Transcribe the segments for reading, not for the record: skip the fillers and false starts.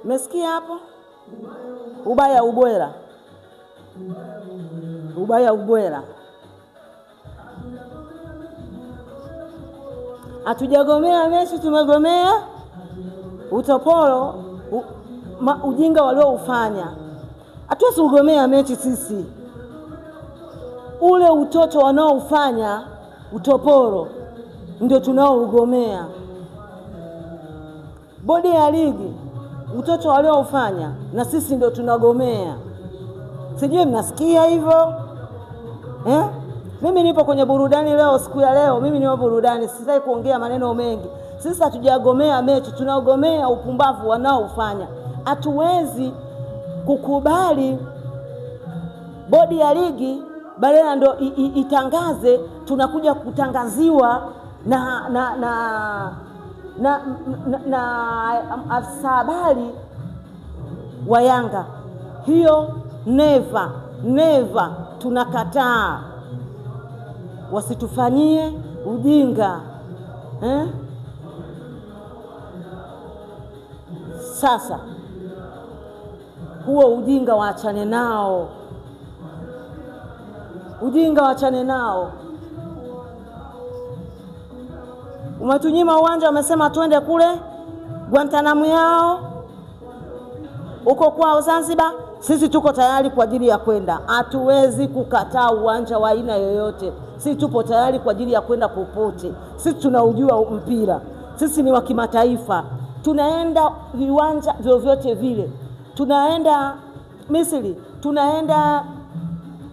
Umesikia hapo? Ubaya ubwela. Ubaya ubwela. Hatujagomea mechi, tumegomea utopolo, ujinga walioufanya. Hatuwezi kugomea mechi sisi. Ule utoto wanaoufanya utopolo ndio tunaougomea. Bodi ya ligi utoto walioufanya na sisi ndio tunagomea. Sijui mnasikia hivyo? Mimi nipo kwenye burudani leo, siku ya leo mimi nipo burudani, sitaki kuongea maneno mengi. Sisi hatujagomea mechi, tunaogomea upumbavu wanaoufanya. Hatuwezi kukubali bodi ya ligi badala ndo itangaze, tunakuja kutangaziwa na afisa habari wa Yanga. Hiyo never tunakataa. Wasitufanyie ujinga. Sasa huo ujinga waachane nao. Ujinga waachane nao. Umetunyima uwanja, wamesema tuende kule Guantanamo yao uko kwao Zanzibar. Sisi tuko tayari kwa ajili ya kwenda. Hatuwezi kukataa uwanja wa aina yoyote. Sisi tupo tayari kwa ajili ya kwenda popote. Sisi tunaujua mpira. Sisi ni wa kimataifa. Tunaenda viwanja vyovyote vile. Tunaenda Misri, tunaenda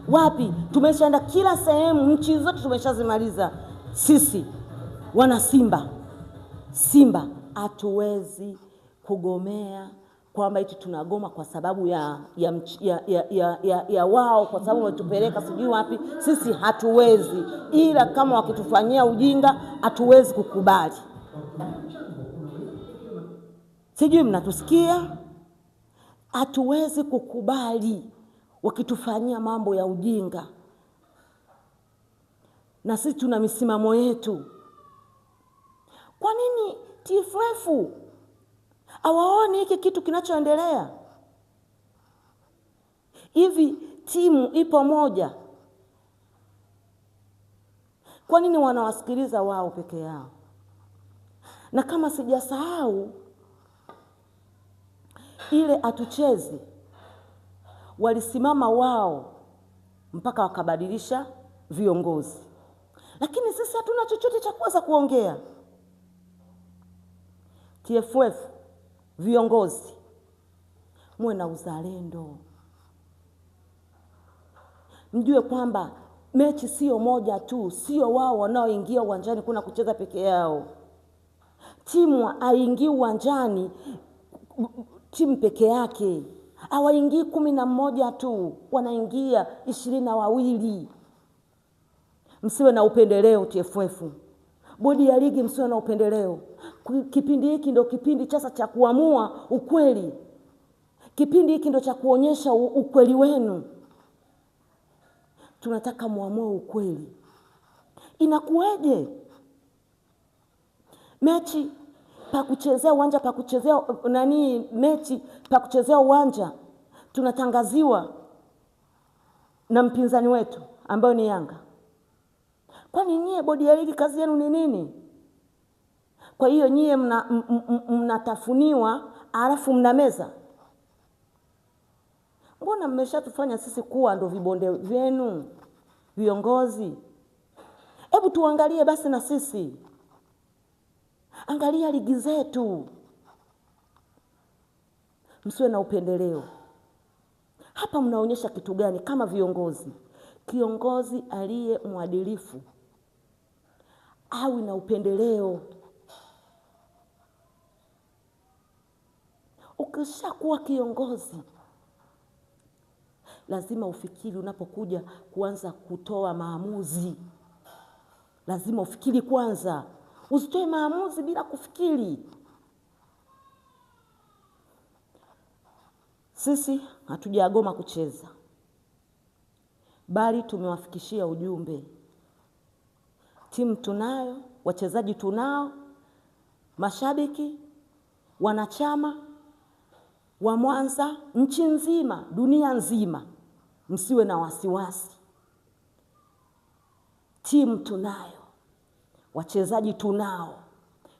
wapi? Tumeshaenda kila sehemu, nchi zote tumeshazimaliza. Sisi wana Simba hatuwezi kugomea kwamba eti tunagoma kwa sababu ya wao, kwa sababu wametupeleka sijui wapi. Sisi hatuwezi, ila kama wakitufanyia ujinga hatuwezi kukubali. Sijui mnatusikia? Hatuwezi kukubali wakitufanyia mambo ya ujinga. Na sisi tuna misimamo yetu. Kwa nini TFF hawaoni hiki kitu kinachoendelea? Hivi timu ipo moja, kwa nini wanawasikiliza wao peke yao? Na kama sijasahau ile hatuchezi, walisimama wao mpaka wakabadilisha viongozi. Lakini sisi hatuna chochote cha kuweza kuongea. TFF, viongozi, muwe na uzalendo. Mjue kwamba mechi sio moja tu, sio wao wanaoingia uwanjani kuna kucheza peke yao. Timu haingii uwanjani timu peke yake. Hawaingii 11 tu, wanaingia 22. Msiwe na upendeleo TFF. Bodi ya ligi, msiwe na upendeleo. Kipindi hiki ndio kipindi cha kuamua ukweli. Kipindi hiki ndio cha kuonyesha ukweli wenu. Tunataka muamue ukweli. Inakueje mechi pa kuchezea uwanja, pa kuchezea mechi pa kuchezea uwanja tunatangaziwa na mpinzani wetu ambayo ni Yanga? Kwani nyie bodi ya ligi kazi yenu ni nini? Kwa hiyo nyie mnatafuniwa alafu mnameza? Mbona mmeshatufanya sisi kuwa ndo vibonde vyenu viongozi? Hebu tuangalie basi na sisi. Angalia ligi zetu. Msiwe na upendeleo. Hapa mnaonyesha kitu gani kama viongozi? Kiongozi aliye mwadilifu awe na upendeleo. Ukishakuwa kiongozi, lazima ufikiri unapokuja kuanza kutoa maamuzi. Lazima ufikiri kwanza. Usitoe maamuzi bila kufikiri. Sisi hatujagoma kucheza, bali tumewafikishia ujumbe. Timu tunayo, wachezaji tunao, mashabiki, wanachama, wa Mwanza, nchi nzima, dunia nzima, msiwe na wasiwasi. Timu tunayo, wachezaji tunao,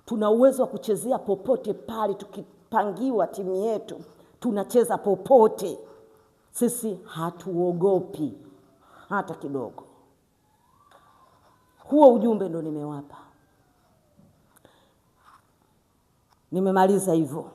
tuna uwezo wa kuchezea popote pale. Tukipangiwa timu yetu tunacheza popote. Sisi hatuogopi hata kidogo. Huo ujumbe ndo nimewapa. Nimemaliza hivyo.